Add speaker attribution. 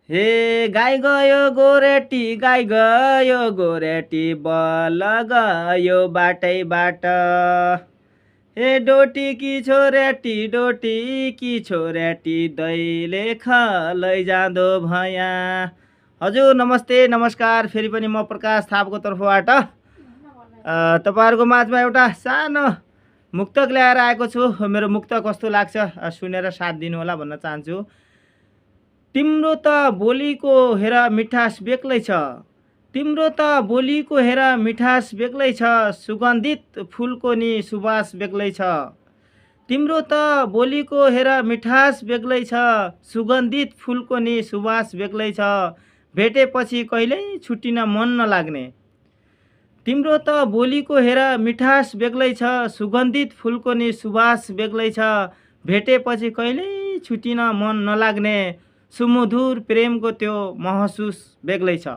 Speaker 1: हे गाई गयो गोरेटी गाई गयो गोरेटी बल गयो बाटैबाट। हे डोटी कि छोरेटी दैले खलै जाँदो भया। हजुर नमस्ते नमस्कार, फेरि पनि म प्रकाश थापाको तर्फबाट तपाईँहरूको माझमा एउटा सानो मुक्तक ल्याएर आएको छु। मेरो मुक्तक कस्तो लाग्छ सुनेर साथ दिनु होला भन्न चाहन्छु। तिम्रो त बोलीको हेर मिठास बेग्लै छ, तिम्रो त बोलीको हेर मिठास बेग्लै छ, सुगन्धित फुलको नि सुवास बेग्लै छ। तिम्रो त बोलीको हेर मिठास बेग्लै छ, सुगन्धित फुलको नि सुवास बेग्लै छ, भेटेपछि कहिल्यै छुट्टिन मन नलाग्ने। तिम्रो त बोलीको हेर मिठास बेग्लै छ, सुगन्धित फुलको नि सुवास बेग्लै छ, भेटेपछि कहिल्यै छुट्टिन मन नलाग्ने, सुमधुर प्रेमको त्यो महसुस बेग्लै छ।